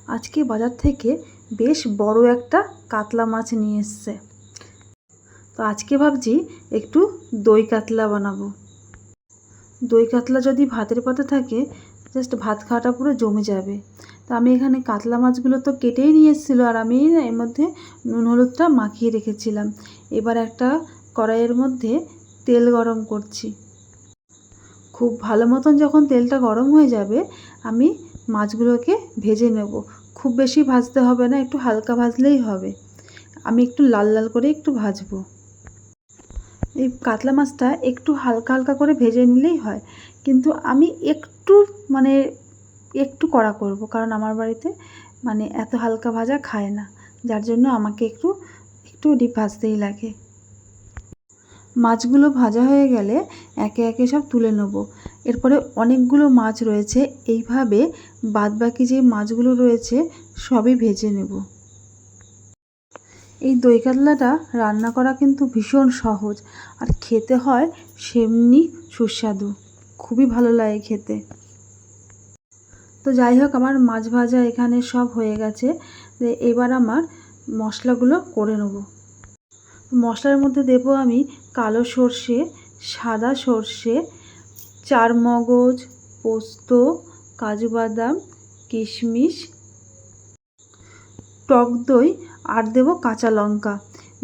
আজকে বাজার থেকে বেশ বড় একটা কাতলা মাছ নিয়ে এসছে। তো আজকে ভাবছি একটু দই কাতলা বানাবো। দই কাতলা যদি ভাতের পাতে থাকে জাস্ট ভাত খাওয়াটা পুরো জমে যাবে। তো আমি এখানে কাতলা মাছগুলো তো কেটেই নিয়ে এসেছিলো, আর আমি এর মধ্যে নুন হলুদটা মাখিয়ে রেখেছিলাম। এবার একটা কড়াইয়ের মধ্যে তেল গরম করছি। খুব ভালো মতন যখন তেলটা গরম হয়ে যাবে আমি মাছগুলোকে ভেজে নেব। খুব বেশি ভাজতে হবে না, একটু হালকা ভাজলেই হবে। আমি একটু লাল লাল করে একটু ভাজবো। এই কাতলা মাছটা একটু হালকা হালকা করে ভেজে নিলেই হয়, কিন্তু আমি একটু কড়া করব, কারণ আমার বাড়িতে এত হালকা ভাজা খায় না, যার জন্য আমাকে একটু ডিপ ভাজতেই লাগে। মাছগুলো ভাজা হয়ে গেলে একে একে সব তুলে নেব। এরপরে অনেকগুলো মাছ রয়েছে, এইভাবে বাদবাকি যে মাছগুলো রয়েছে সবই ভেজে নেব। এই দই কাতলাটা রান্না করা কিন্তু ভীষণ সহজ, আর খেতে হয় সেমনি সুস্বাদু, খুবই ভালো লাগে খেতে। তো যাই হোক, আমার মাছ ভাজা এখানে সব হয়ে গেছে। এবার আমার মশলাগুলো করে নেব। মশলার মধ্যে দেব আমি কালো সর্ষে, সাদা সর্ষে, চারমগজ, পোস্ত, কাজু বাদাম, কিশমিশ, টক দই, আর দেব কাঁচা লঙ্কা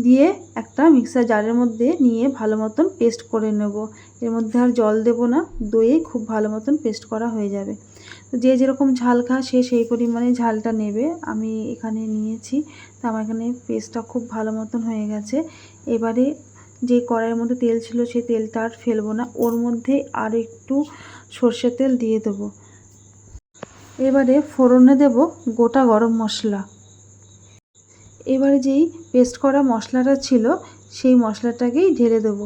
দিয়ে একটা মিক্সার জারের মধ্যে নিয়ে ভালো মতন পেস্ট করে নেব। এর মধ্যে আর জল দেব না, দইয়ে খুব ভালো মতন পেস্ট করা হয়ে যাবে। তো যে যেরকম ঝাল খায় সে সেই পরিমাণে ঝালটা নেবে। আমি এখানে নিয়েছি, তো আমার এখানে পেস্টটা খুব ভালো মতন হয়ে গেছে। এবারে যে কড়াইয়ের মধ্যে তেল ছিল সেই তেলটা আর ফেলবো না, ওর মধ্যে আর একটু সর্ষের তেল দিয়ে দেবো। এবারে ফোড়নে দেব গোটা গরম মশলা। এবারে যেই পেস্ট করা মশলাটা ছিল সেই মশলাটাকেই ঢেলে দেব।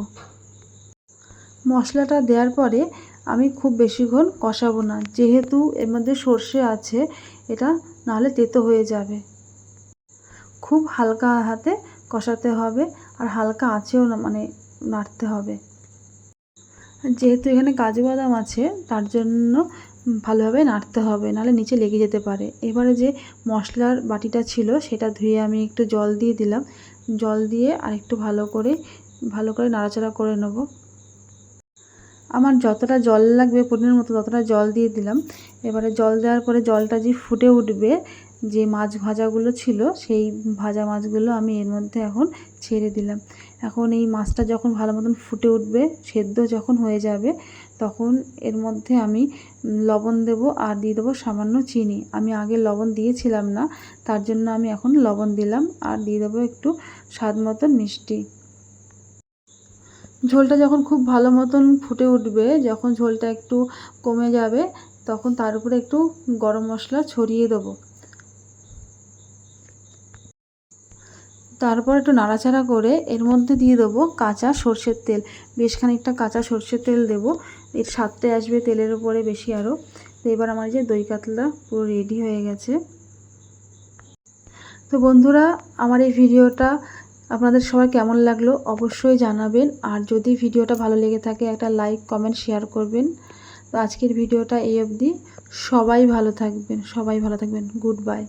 মশলাটা দেওয়ার পরে আমি খুব বেশিক্ষণ কষাবো না, যেহেতু এর মধ্যে সর্ষে আছে, এটা নাহলে তেতো হয়ে যাবে। খুব হালকা হাতে কষাতে হবে, আর হালকা আঁচেও নাড়তে হবে। যেহেতু এখানে কাজু বাদাম আছে তার জন্য ভালোভাবে নাড়তে হবে, নাহলে নিচে লেগে যেতে পারে। এবারে যে মশলার বাটিটা ছিল সেটা ধুয়ে আমি একটু জল দিয়ে দিলাম। জল দিয়ে আর একটু ভালো করে নাড়াচাড়া করে নেব। আমার যতটা জল লাগবে পরিমাণ মতো ততটা জল দিয়ে দিলাম। এবারে জল দেওয়ার পরে জলটা যে ফুটে উঠবে, যে মাছ ভাজাগুলো ছিল সেই ভাজা মাছগুলো আমি এর মধ্যে এখন ছেড়ে দিলাম। এখন এই মাছটা যখন ভালো মতন ফুটে উঠবে, সেদ্ধ যখন হয়ে যাবে, তখন এর মধ্যে আমি লবণ দেব, আর দিয়ে দেবো সামান্য চিনি। আমি আগে লবণ দিয়েছিলাম না, তার জন্য আমি এখন লবণ দিলাম, আর দিয়ে দেবো একটু স্বাদ মতন মিষ্টি। ঝোলটা যখন খুব ভালো মতন ফুটে উঠবে, যখন ঝোলটা একটু কমে যাবে, তখন তার উপরে একটু গরম মশলা ছড়িয়ে দেবো। তারপর একটু নাড়াচাড়া করে এর মধ্যে দিয়ে দেবো কাঁচা সর্ষের তেল। বেশ খানিকটা কাঁচা সর্ষের তেল দেবো, এর স্বাদটা আসবে তেলের উপরে বেশি আরও। তো এবার আমার যে দই কাতলা পুরো রেডি হয়ে গেছে। তো বন্ধুরা, আমার এই ভিডিওটা আপনাদের সবার কেমন লাগলো অবশ্যই জানাবেন, আর যদি ভিডিওটা ভালো লেগে থাকে একটা লাইক কমেন্ট শেয়ার করবেন। তো আজকের ভিডিওটা এই অবধি। সবাই ভালো থাকবেন, গুড বাই।